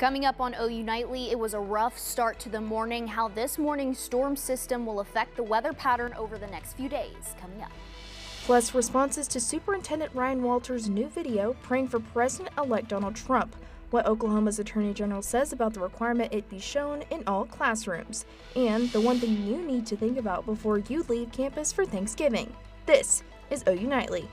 Coming up on OU Nightly, it was a rough start to the morning. How this morning's storm system will affect the weather pattern over the next few days. Coming up. Plus, responses to Superintendent Ryan Walters' new video praying for President-elect Donald Trump. What Oklahoma's Attorney General says about the requirement it be shown in all classrooms. And the one thing you need to think about before you leave campus for Thanksgiving. This is OU Nightly.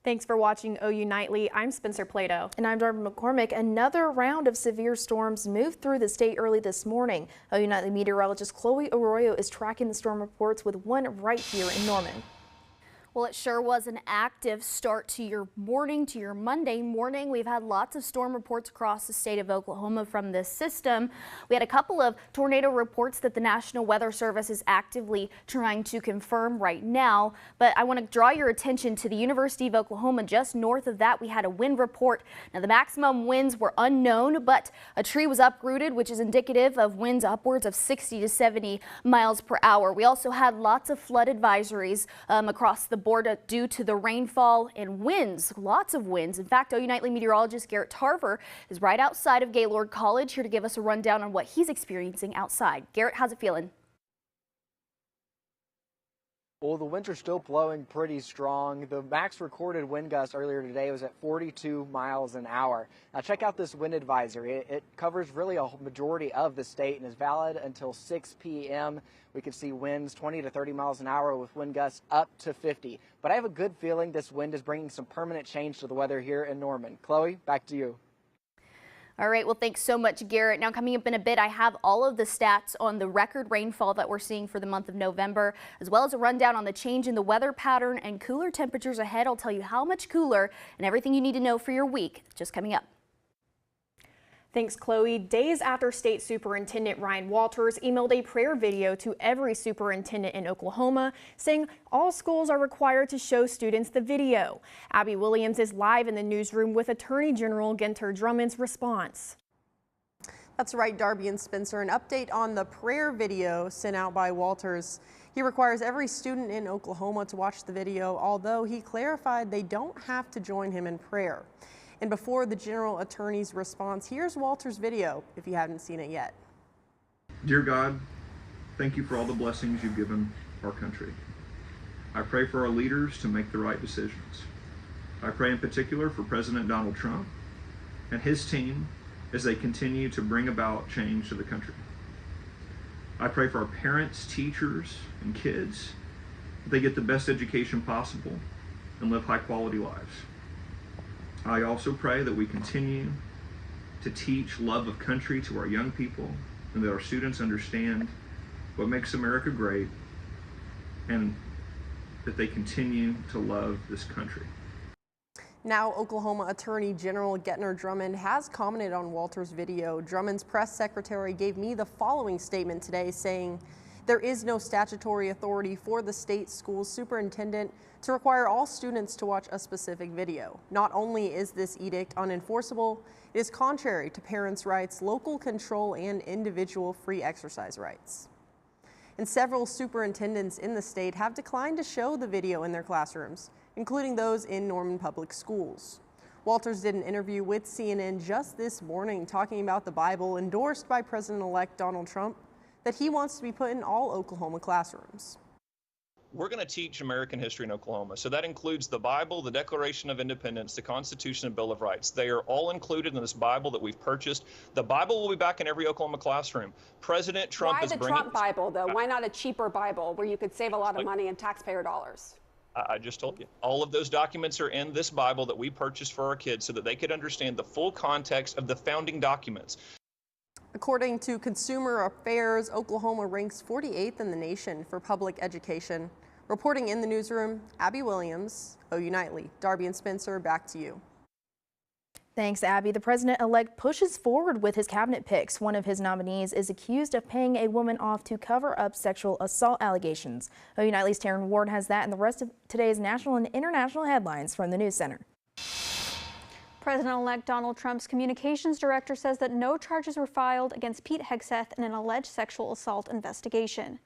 Thanks for watching OU Nightly. I'm Spencer Plato. And I'm Darby McCormick. Another round of severe storms moved through the state early this morning. OU Nightly meteorologist Chloe Arroyo is tracking the storm reports with one right here in Norman. Well, it sure was an active start to your morning, to your Monday morning. We've had lots of storm reports across the state of Oklahoma from this system. We had a couple of tornado reports that the National Weather Service is actively trying to confirm right now. But I want to draw your attention to the University of Oklahoma. Just north of that, we had a wind report. Now, the maximum winds were unknown, but a tree was uprooted, which is indicative of winds upwards of 60 to 70 miles per hour. We also had lots of flood advisories across the board due to the rainfall and winds, lots of winds. In fact, OU Nightly meteorologist Garrett Tarver is right outside of Gaylord College here to give us a rundown on what he's experiencing outside. Garrett, how's it feeling? Well, the winds are still blowing pretty strong. The max recorded wind gust earlier today was at 42 miles an hour. Now check out this wind advisory. It covers really a majority of the state and is valid until 6 p.m. We can see winds 20 to 30 miles an hour with wind gusts up to 50. But I have a good feeling this wind is bringing some permanent change to the weather here in Norman. Chloe, back to you. All right, well, thanks so much, Garrett. Now, coming up in a bit, I have all of the stats on the record rainfall that we're seeing for the month of November, as well as a rundown on the change in the weather pattern and cooler temperatures ahead. I'll tell you how much cooler and everything you need to know for your week just coming up. Thanks, Chloe. Days after State Superintendent Ryan Walters emailed a prayer video to every superintendent in Oklahoma, saying all schools are required to show students the video. Abby Williams is live in the newsroom with Attorney General Ginter Drummond's response. That's right, Darby and Spencer. An update on the prayer video sent out by Walters. He requires every student in Oklahoma to watch the video, although he clarified they don't have to join him in prayer. And before the General Attorney's response, here's Walter's video if you haven't seen it yet. Dear God, thank you for all the blessings you've given our country. I pray for our leaders to make the right decisions. I pray in particular for President Donald Trump and his team as they continue to bring about change to the country. I pray for our parents, teachers, and kids that they get the best education possible and live high quality lives. I also pray that we continue to teach love of country to our young people and that our students understand what makes America great and that they continue to love this country. Now, Oklahoma Attorney General Ginter Drummond has commented on Walters' video. Drummond's press secretary gave me the following statement today, saying, "There is no statutory authority for the state school superintendent to require all students to watch a specific video. Not only is this edict unenforceable, it is contrary to parents' rights, local control, and individual free exercise rights." And several superintendents in the state have declined to show the video in their classrooms, including those in Norman Public Schools. Walters did an interview with CNN just this morning talking about the Bible endorsed by President-elect Donald Trump that he wants to be put in all Oklahoma classrooms. We're going to teach American history in Oklahoma. So that includes the Bible, the Declaration of Independence, the Constitution, and Bill of Rights. They are all included in this Bible that we've purchased. The Bible will be back in every Oklahoma classroom. President Trump is bringing... Why the Trump Bible, though? Why not a cheaper Bible where you could save a lot of money in taxpayer dollars? I just told you. All of those documents are in this Bible that we purchased for our kids so that they could understand the full context of the founding documents. According to Consumer Affairs, Oklahoma ranks 48th in the nation for public education. Reporting in the newsroom, Abby Williams, OU Nightly. Darby and Spencer, back to you. Thanks, Abby. The president-elect pushes forward with his cabinet picks. One of his nominees is accused of paying a woman off to cover up sexual assault allegations. OU Nightly's Taryn Ward has that and the rest of today's national and international headlines from the News Center. President-elect Donald Trump's communications director says that no charges were filed against Pete Hegseth in an alleged sexual assault investigation.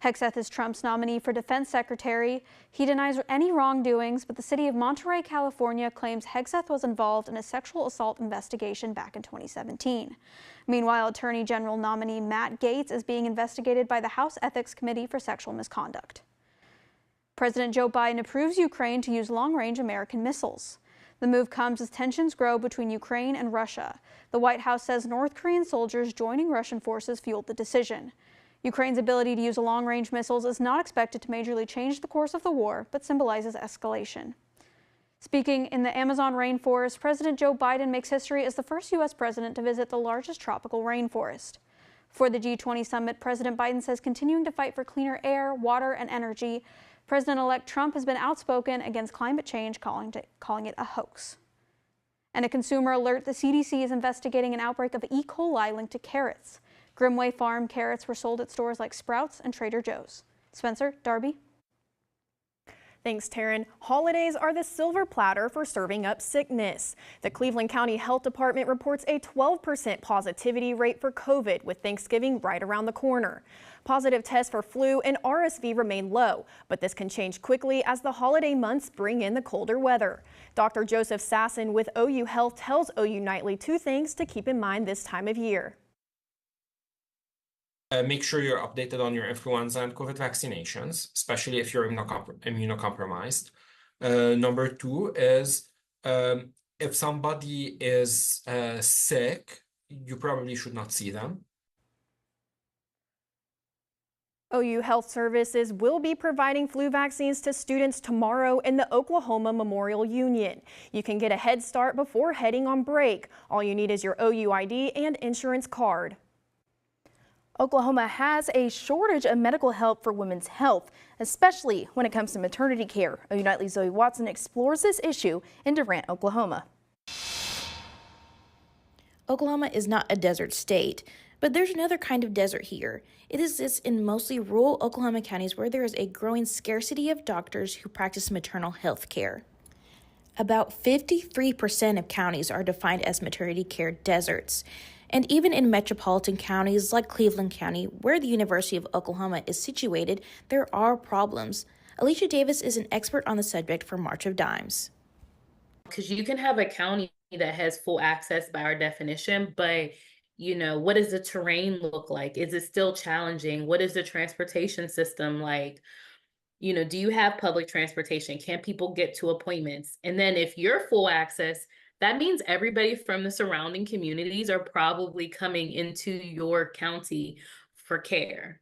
Hegseth is Trump's nominee for defense secretary. He denies any wrongdoings, but the city of Monterey, California claims Hegseth was involved in a sexual assault investigation back in 2017. Meanwhile, Attorney General nominee Matt Gaetz is being investigated by the House Ethics Committee for sexual misconduct. President Joe Biden approves Ukraine to use long-range American missiles. The move comes as tensions grow between Ukraine and Russia. The White House says North Korean soldiers joining Russian forces fueled the decision. Ukraine's ability to use long-range missiles is not expected to majorly change the course of the war, but symbolizes escalation. Speaking in the Amazon rainforest, President Joe Biden makes history as the first U.S. president to visit the largest tropical rainforest. For the G20 summit, President Biden says continuing to fight for cleaner air, water, and energy. President-elect Trump has been outspoken against climate change, calling it a hoax. And a consumer alert, the CDC is investigating an outbreak of E. coli linked to carrots. Grimway Farm carrots were sold at stores like Sprouts and Trader Joe's. Spencer, Darby. Thanks, Taryn. Holidays are the silver platter for serving up sickness. The Cleveland County Health Department reports a 12% positivity rate for COVID, with Thanksgiving right around the corner. Positive tests for flu and RSV remain low, but this can change quickly as the holiday months bring in the colder weather. Dr. Joseph Sasson with OU Health tells OU Nightly 2 things to keep in mind this time of year. Make sure you're updated on your influenza and COVID vaccinations, especially if you're immunocompromised. Number 2 is if somebody is sick, you probably should not see them. OU Health Services will be providing flu vaccines to students tomorrow in the Oklahoma Memorial Union. You can get a head start before heading on break. All you need is your OU ID and insurance card. Oklahoma has a shortage of medical help for women's health, especially when it comes to maternity care. OU Nightly's Zoe Watson explores this issue in Durant, Oklahoma. Oklahoma is not a desert state, but there's another kind of desert here. It exists in mostly rural Oklahoma counties where there is a growing scarcity of doctors who practice maternal health care. About 53% of counties are defined as maternity care deserts. And even in metropolitan counties like Cleveland County, where the University of Oklahoma is situated, there are problems. Alicia Davis is an expert on the subject for March of Dimes. Because you can have a county that has full access by our definition, but what does the terrain look like? Is it still challenging? What is the transportation system like? Do you have public transportation? Can people get to appointments? And then if you're full access, that means everybody from the surrounding communities are probably coming into your county for care.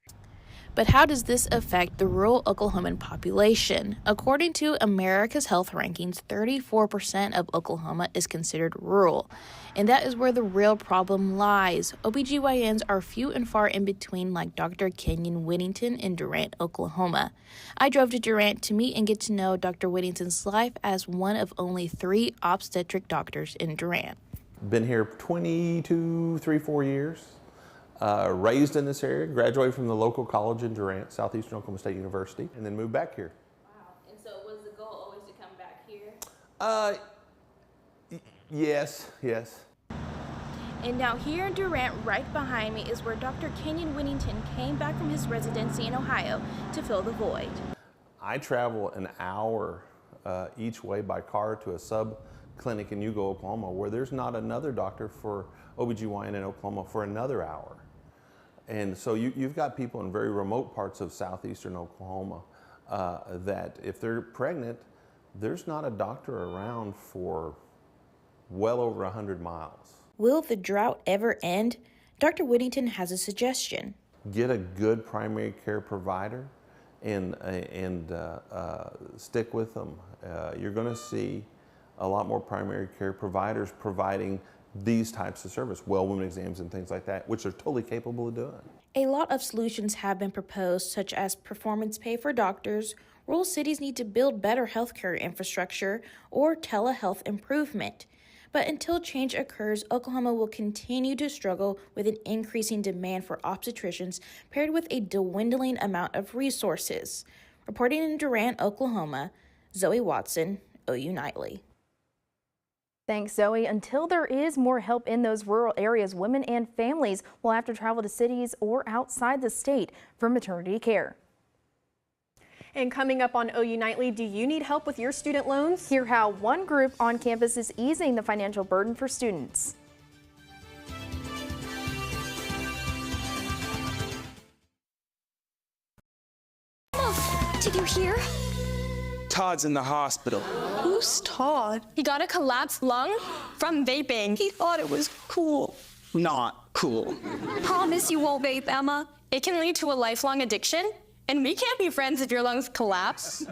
But how does this affect the rural Oklahoman population? According to America's Health Rankings, 34% of Oklahoma is considered rural, and that is where the real problem lies. OBGYNs are few and far in between, like Dr. Kenyon Whittington in Durant, Oklahoma. I drove to Durant to meet and get to know Dr. Whittington's life as one of only 3 obstetric doctors in Durant. Been here 4 years. Raised in this area, graduated from the local college in Durant, Southeastern Oklahoma State University, and then moved back here. Wow. And so was the goal always to come back here? Yes. And now here in Durant, right behind me, is where Dr. Kenyon Whittington came back from his residency in Ohio to fill the void. I travel an hour each way by car to a sub-clinic in Hugo, Oklahoma, where there's not another doctor for OBGYN in Oklahoma for another hour. And so you've got people in very remote parts of southeastern Oklahoma that if they're pregnant, there's not a doctor around for well over 100 miles. Will the drought ever end? Dr. Whittington has a suggestion. Get a good primary care provider and stick with them. You're going to see a lot more primary care providers providing these types of service, well woman exams and things like that, which they're totally capable of doing. A lot of solutions have been proposed, such as performance pay for doctors, rural cities need to build better healthcare infrastructure, or telehealth improvement. But until change occurs, Oklahoma will continue to struggle with an increasing demand for obstetricians paired with a dwindling amount of resources. Reporting in Durant, Oklahoma, Zoe Watson, OU Nightly. Thanks, Zoe. Until there is more help in those rural areas, women and families will have to travel to cities or outside the state for maternity care. And coming up on OU Nightly, do you need help with your student loans? Hear how one group on campus is easing the financial burden for students. Did you hear? Todd's in the hospital. Who's Todd? He got a collapsed lung from vaping. He thought it was cool. Not cool. Promise you won't vape, Emma. It can lead to a lifelong addiction, and we can't be friends if your lungs collapse.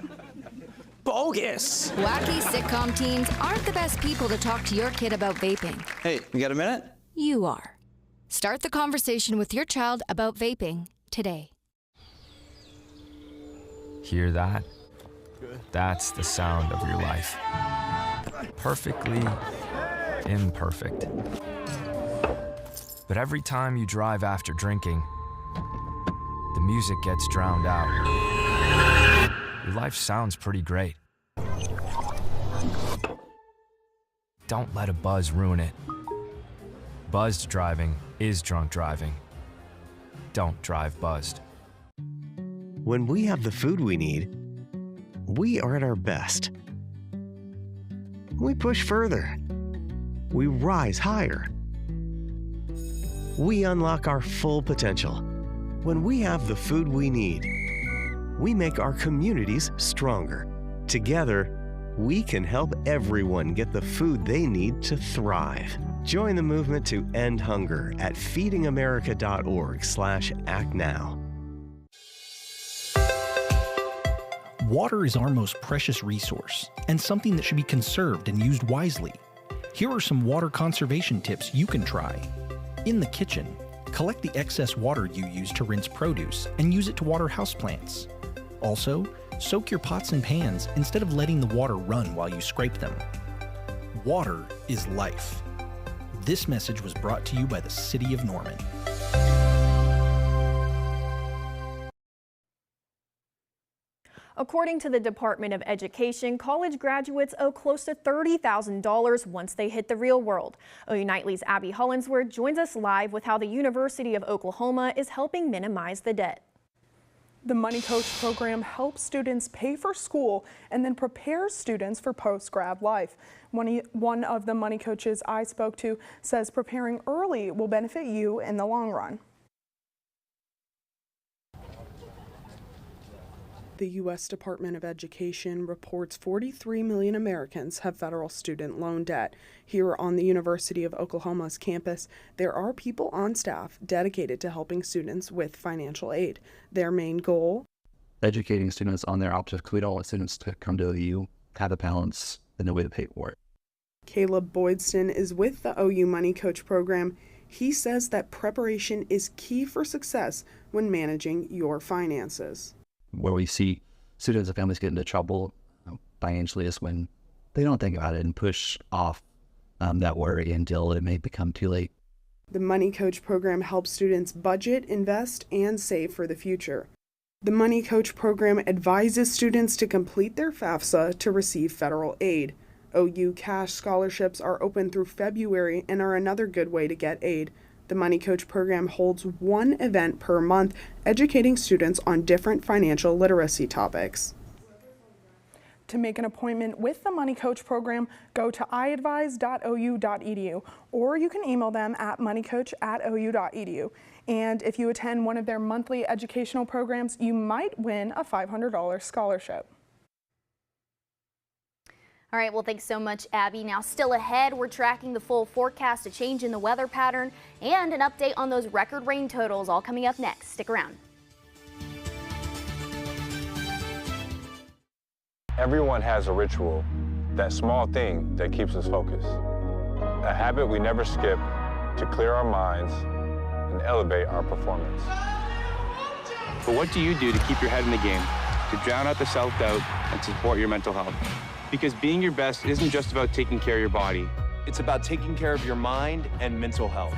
Bogus. Wacky sitcom teens aren't the best people to talk to your kid about vaping. Hey, you got a minute? You are. Start the conversation with your child about vaping today. Hear that? That's the sound of your life. Perfectly imperfect. But every time you drive after drinking, the music gets drowned out. Your life sounds pretty great. Don't let a buzz ruin it. Buzzed driving is drunk driving. Don't drive buzzed. When we have the food we need, we are at our best. We push further. We rise higher. We unlock our full potential. When we have the food we need, we make our communities stronger. Together, we can help everyone get the food they need to thrive. Join the movement to end hunger at feedingamerica.org/actnow. Water is our most precious resource and something that should be conserved and used wisely. Here are some water conservation tips you can try. In the kitchen, collect the excess water you use to rinse produce and use it to water houseplants. Also, soak your pots and pans instead of letting the water run while you scrape them. Water is life. This message was brought to you by the City of Norman. According to the Department of Education, college graduates owe close to $30,000 once they hit the real world. OU Nightly's Abby Hollinsworth joins us live with how the University of Oklahoma is helping minimize the debt. The Money Coach program helps students pay for school and then prepares students for post-grad life. One of the Money Coaches I spoke to says preparing early will benefit you in the long run. The U.S. Department of Education reports 43 million Americans have federal student loan debt. Here on the University of Oklahoma's campus, there are people on staff dedicated to helping students with financial aid. Their main goal? Educating students on their options, because we don't want students to come to OU, have a balance, and no way to pay for it. Caleb Boydston is with the OU Money Coach program. He says that preparation is key for success when managing your finances. Where we see students and families get into trouble financially is when they don't think about it and push off that worry until it may become too late. The Money Coach program helps students budget, invest, and save for the future. The Money Coach program advises students to complete their FAFSA to receive federal aid. OU cash scholarships are open through February and are another good way to get aid. The Money Coach program holds one event per month, educating students on different financial literacy topics. To make an appointment with the Money Coach program, go to iadvise.ou.edu, or you can email them at moneycoach@ou.edu. And if you attend one of their monthly educational programs, you might win a $500 scholarship. All right, well, thanks so much, Abby. Now, still ahead, we're tracking the full forecast, a change in the weather pattern, and an update on those record rain totals, all coming up next. Stick around. Everyone has a ritual, that small thing that keeps us focused. A habit we never skip to clear our minds and elevate our performance. But what do you do to keep your head in the game, to drown out the self-doubt and support your mental health? Because being your best isn't just about taking care of your body. It's about taking care of your mind and mental health.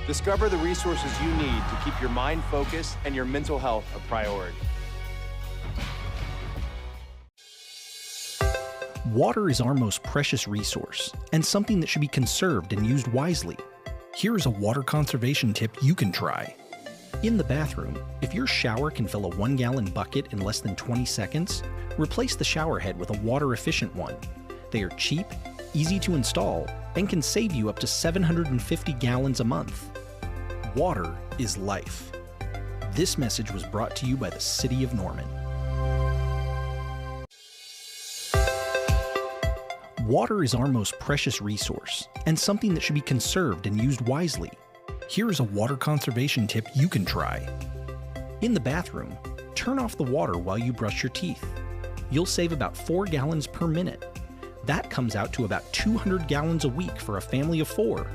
Discover the resources you need to keep your mind focused and your mental health a priority. Water is our most precious resource and something that should be conserved and used wisely. Here is a water conservation tip you can try. In the bathroom, if your shower can fill a 1-gallon bucket in less than 20 seconds, replace the shower head with a water-efficient one. They are cheap, easy to install, and can save you up to 750 gallons a month. Water is life. This message was brought to you by the City of Norman. Water is our most precious resource and something that should be conserved and used wisely. Here is a water conservation tip you can try. In the bathroom, turn off the water while you brush your teeth. You'll save about 4 gallons per minute. That comes out to about 200 gallons a week for a family of 4.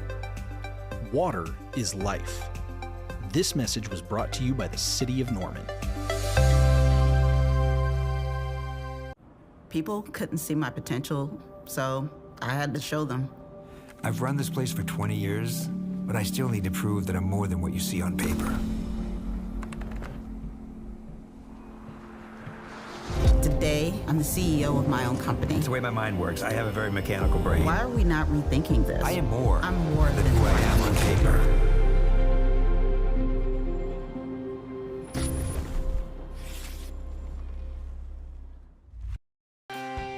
Water is life. This message was brought to you by the City of Norman. People couldn't see my potential, so I had to show them. I've run this place for 20 years, but I still need to prove that I'm more than what you see on paper. Today, I'm the CEO of my own company. It's the way my mind works. I have a very mechanical brain. Why are we not rethinking this? I am more. I'm more than who I am on paper.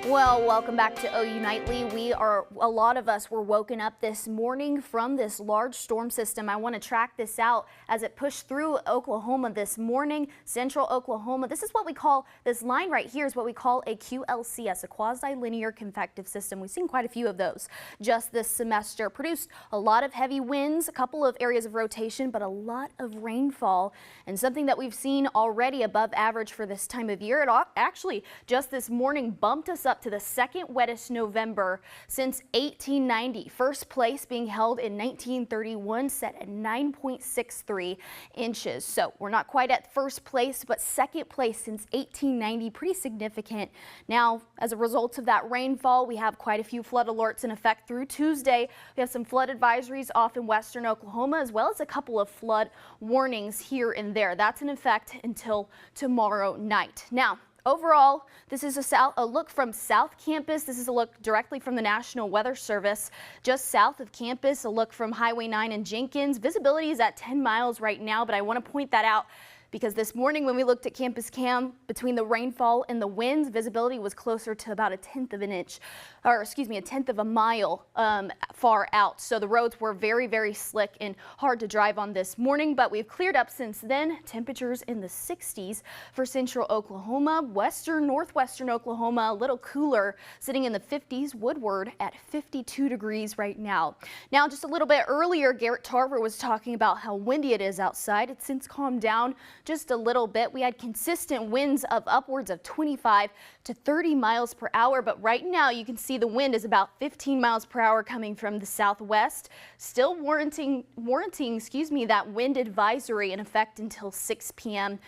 Well, welcome back to OU Nightly. A lot of us were woken up this morning from this large storm system. I want to track this out as it pushed through Oklahoma this morning, central Oklahoma. This is what we call, this line right here is what we call a QLCS, a quasi-linear convective system. We've seen quite a few of those just this semester. Produced a lot of heavy winds, a couple of areas of rotation, but a lot of rainfall, and something that we've seen already above average for this time of year. It actually just this morning bumped us up to the second wettest November since 1890. First place being held in 1931, set at 9.63 inches. So we're not quite at first place, but second place since 1890, pretty significant. Now, as a result of that rainfall, we have quite a few flood alerts in effect through Tuesday. We have some flood advisories off in western Oklahoma, as well as a couple of flood warnings here and there. That's in effect until tomorrow night. Now, overall, this is a look from South Campus. This is a look directly from the National Weather Service. Just south of campus, a look from Highway 9 and Jenkins. Visibility is at 10 miles right now, but I want to point that out because this morning when we looked at Campus Cam, between the rainfall and the winds, visibility was closer to about a tenth of a mile far out. So the roads were very, very slick and hard to drive on this morning, but we've cleared up since then. Temperatures in the 60s for central Oklahoma, northwestern Oklahoma, a little cooler, sitting in the 50s. Woodward at 52 degrees right now. Now, just a little bit earlier, Garrett Tarver was talking about how windy it is outside. It's since calmed down just a little bit. We had consistent winds of upwards of 25 to 30 miles per hour, but right now you can see the wind is about 15 miles per hour coming from the southwest, still warranting that wind advisory in effect until 6 p.m.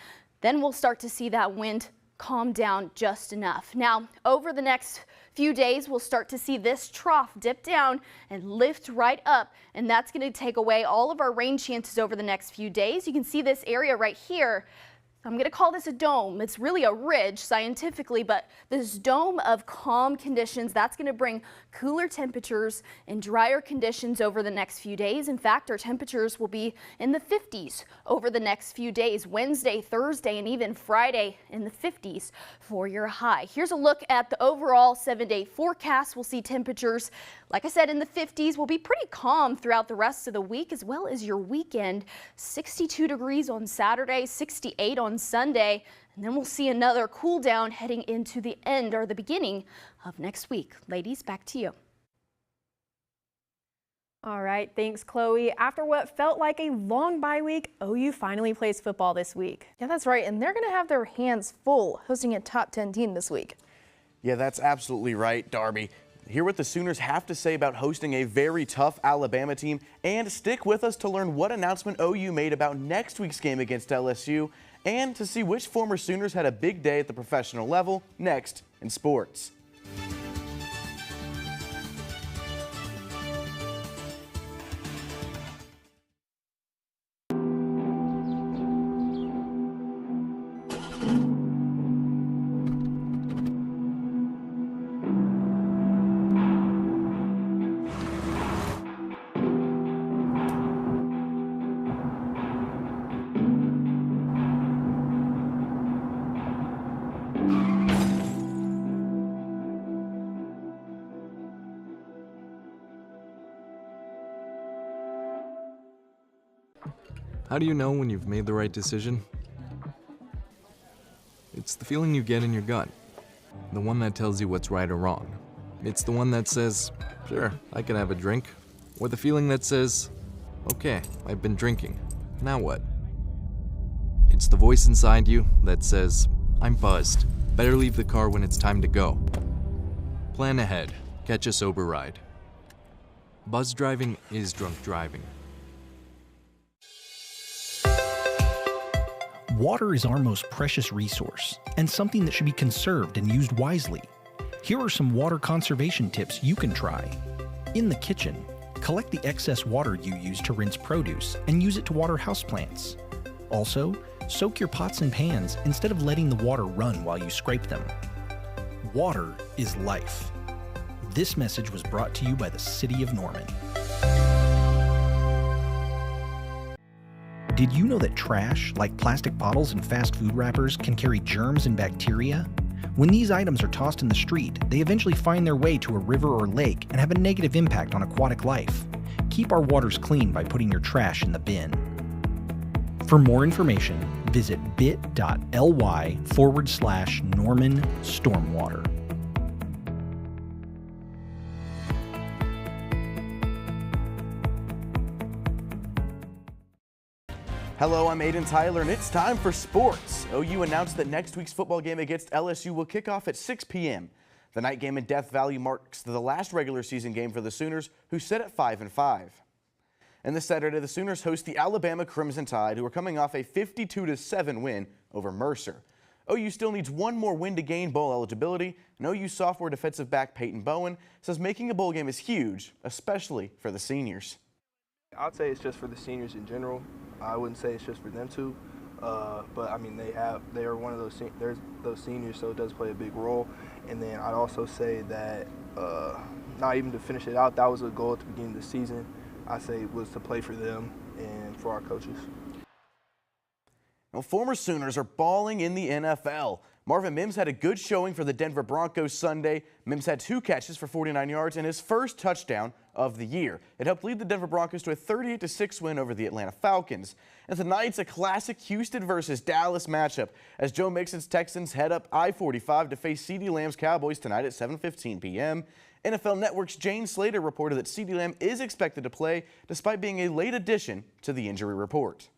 Then we'll start to see that wind calm down just enough. Now, over the next few days, we'll start to see this trough dip down and lift right up, and that's going to take away all of our rain chances over the next few days. You can see this area right here. I'm going to call this a dome. It's really a ridge scientifically, but this dome of calm conditions, that's going to bring cooler temperatures and drier conditions over the next few days. In fact, our temperatures will be in the 50s over the next few days. Wednesday, Thursday, and even Friday in the 50s for your high. Here's a look at the overall 7-day forecast. We'll see temperatures, like I said, in the 50s. Will be pretty calm throughout the rest of the week as well as your weekend. 62 degrees on Saturday, 68 on Sunday, and then we'll see another cool down heading into the end or the beginning of next week. Ladies, back to you. All right, thanks, Chloe. After what felt like a long bye week, OU finally plays football this week. Yeah, that's right, and they're going to have their hands full hosting a top 10 team this week. Yeah, that's absolutely right, Darby. Hear what the Sooners have to say about hosting a very tough Alabama team, and stick with us to learn what announcement OU made about next week's game against LSU, and to see which former Sooners had a big day at the professional level next in sports. How do you know when you've made the right decision? It's the feeling you get in your gut, the one that tells you what's right or wrong. It's the one that says, sure, I can have a drink, or the feeling that says, okay, I've been drinking, now what? It's the voice inside you that says, I'm buzzed, better leave the car when it's time to go. Plan ahead, catch a sober ride. Buzz driving is drunk driving. Water is our most precious resource and something that should be conserved and used wisely. Here are some water conservation tips you can try. In the kitchen, collect the excess water you use to rinse produce and use it to water houseplants. Also, soak your pots and pans instead of letting the water run while you scrape them. Water is life. This message was brought to you by the City of Norman. Did you know that trash, like plastic bottles and fast food wrappers, can carry germs and bacteria? When these items are tossed in the street, they eventually find their way to a river or lake and have a negative impact on aquatic life. Keep our waters clean by putting your trash in the bin. For more information, visit bit.ly/Norman Stormwater. Hello, I'm Aiden Tyler, and it's time for sports. OU announced that next week's football game against LSU will kick off at 6 p.m. The night game in Death Valley marks the last regular season game for the Sooners, who sit at 5-5. And this Saturday, the Sooners host the Alabama Crimson Tide, who are coming off a 52-7 win over Mercer. OU still needs one more win to gain bowl eligibility, and OU sophomore defensive back Peyton Bowen says making a bowl game is huge, especially for the seniors. I'd say it's just for the seniors in general. I wouldn't say it's just for them two, but I mean they are one of those seniors, so it does play a big role. And then I'd also say that not even to finish it out, that was a goal at the beginning of the season. I say was to play for them and for our coaches. Well, former Sooners are balling in the NFL. Marvin Mims had a good showing for the Denver Broncos Sunday. Mims had 2 catches for 49 yards and his first touchdown of the year. It helped lead the Denver Broncos to a 38-6 win over the Atlanta Falcons. And tonight's a classic Houston versus Dallas matchup as Joe Mixon's Texans head up I-45 to face CeeDee Lamb's Cowboys tonight at 7:15 p.m. NFL Network's Jane Slater reported that CeeDee Lamb is expected to play despite being a late addition to the injury report.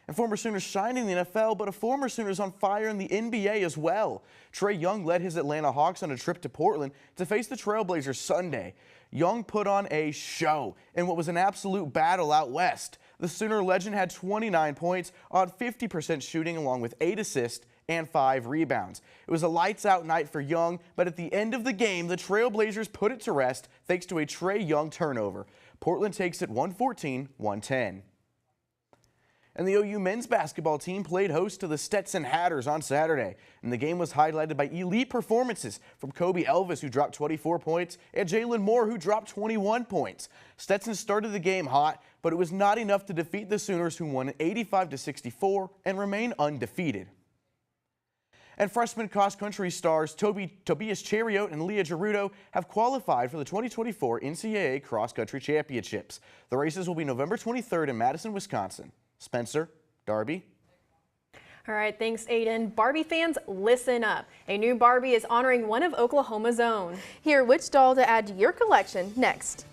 And former Sooners shining in the NFL, but a former Sooners on fire in the NBA as well. Trae Young led his Atlanta Hawks on a trip to Portland to face the Trailblazers Sunday. Young put on a show in what was an absolute battle out west. The Sooner legend had 29 points on 50% shooting along with 8 assists and 5 rebounds. It was a lights-out night for Young, but at the end of the game, the Trailblazers put it to rest thanks to a Trae Young turnover. Portland takes it 114-110. And the OU men's basketball team played host to the Stetson Hatters on Saturday. And the game was highlighted by elite performances from Kobe Elvis, who dropped 24 points, and Jalen Moore, who dropped 21 points. Stetson started the game hot, but it was not enough to defeat the Sooners, who won 85-64 and remain undefeated. And freshman cross-country stars Tobias Chariot and Leah Gerudo have qualified for the 2024 NCAA Cross-Country Championships. The races will be November 23rd in Madison, Wisconsin. Spencer, Darby. All right, thanks, Aiden. Barbie fans, listen up. A new Barbie is honoring one of Oklahoma's own. Hear which doll to add to your collection next.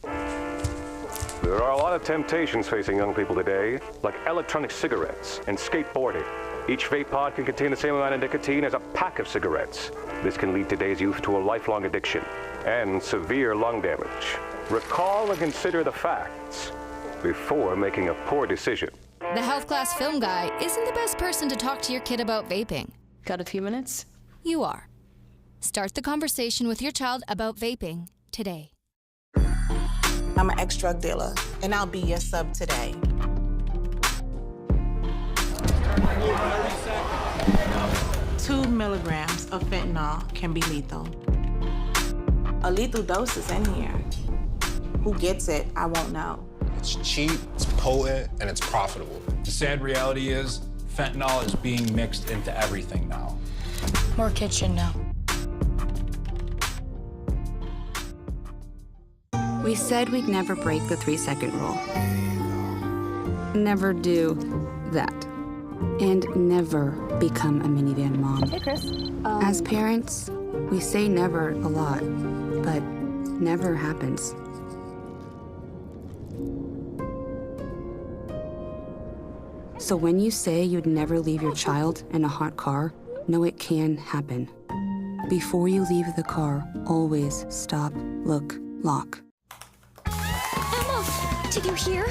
There are a lot of temptations facing young people today, like electronic cigarettes and skateboarding. Each vape pod can contain the same amount of nicotine as a pack of cigarettes. This can lead today's youth to a lifelong addiction and severe lung damage. Recall and consider the facts before making a poor decision. The health class film guy isn't the best person to talk to your kid about vaping. Got a few minutes? You are. Start the conversation with your child about vaping today. I'm an ex-drug dealer, and I'll be your sub today. Two milligrams of fentanyl can be lethal. A lethal dose is in here. Who gets it, I won't know. It's cheap, it's potent, and it's profitable. The sad reality is fentanyl is being mixed into everything now. More kitchen now. We said we'd never break the 3-second rule. Never do that. And never become a minivan mom. Hey, Chris. As parents, we say never a lot, but never happens. So when you say you'd never leave your child in a hot car, know it can happen. Before you leave the car, always stop, look, lock. Emma, did you hear?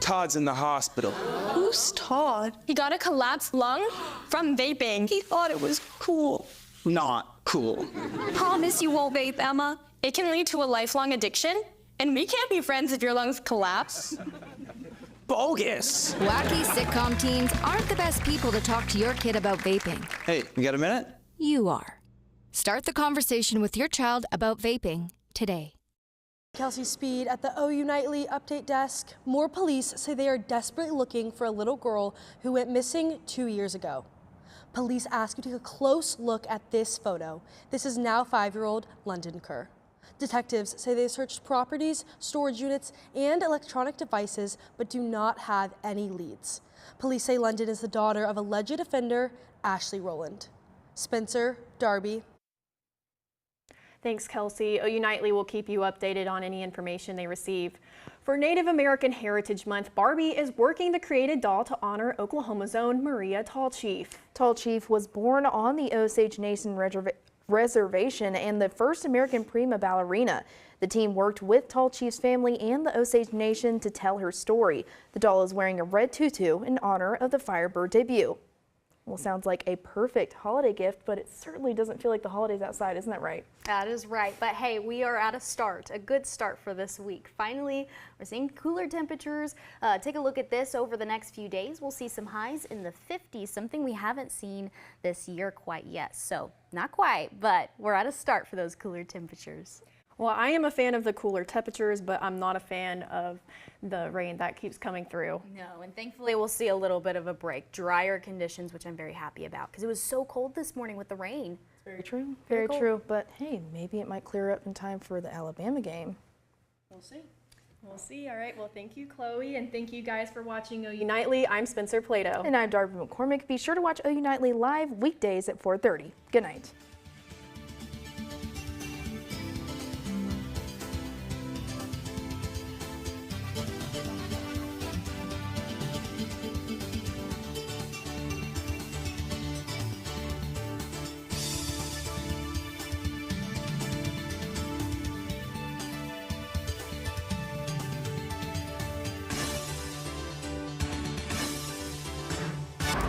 Todd's in the hospital. Who's Todd? He got a collapsed lung from vaping. He thought it was cool. Not cool. Promise you won't vape, Emma. It can lead to a lifelong addiction, and we can't be friends if your lungs collapse. Bogus. Wacky sitcom teens aren't the best people to talk to your kid about vaping. Hey, you got a minute? You are. Start the conversation with your child about vaping today. Kelsey Speed at the OU Nightly update desk. More police say they are desperately looking for a little girl who went missing 2 years ago. Police ask you to take a close look at this photo. This is now 5-year-old London Kerr. Detectives say they searched properties, storage units, and electronic devices, but do not have any leads. Police say London is the daughter of alleged offender Ashley Rowland. Spencer, Darby. Thanks, Kelsey. OU Nightly will keep you updated on any information they receive. For Native American Heritage Month, Barbie is working to create a doll to honor Oklahoma's own Maria Tall Chief. Tall Chief was born on the Osage Nation Reservation and the first American prima ballerina. The team worked with Tall Chief's family and the Osage Nation to tell her story. The doll is wearing a red tutu in honor of the Firebird debut. Well, sounds like a perfect holiday gift, but it certainly doesn't feel like the holidays outside, isn't that right? That is right, but hey, we are at a good start for this week. Finally, we're seeing cooler temperatures. Take a look at this over the next few days. We'll see some highs in the 50s, something we haven't seen this year quite yet. So not quite, but we're at a start for those cooler temperatures. Well, I am a fan of the cooler temperatures, but I'm not a fan of the rain that keeps coming through. No, and thankfully we'll see a little bit of a break. Drier conditions, which I'm very happy about because it was so cold this morning with the rain. Very true. Very true. But hey, maybe it might clear up in time for the Alabama game. We'll see. We'll see. All right. Well, thank you, Chloe, and thank you guys for watching OU Nightly. I'm Spencer Plato. And I'm Darby McCormick. Be sure to watch OU Nightly live weekdays at 4:30. Good night.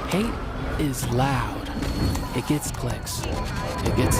Hate is loud. It gets clicks. It gets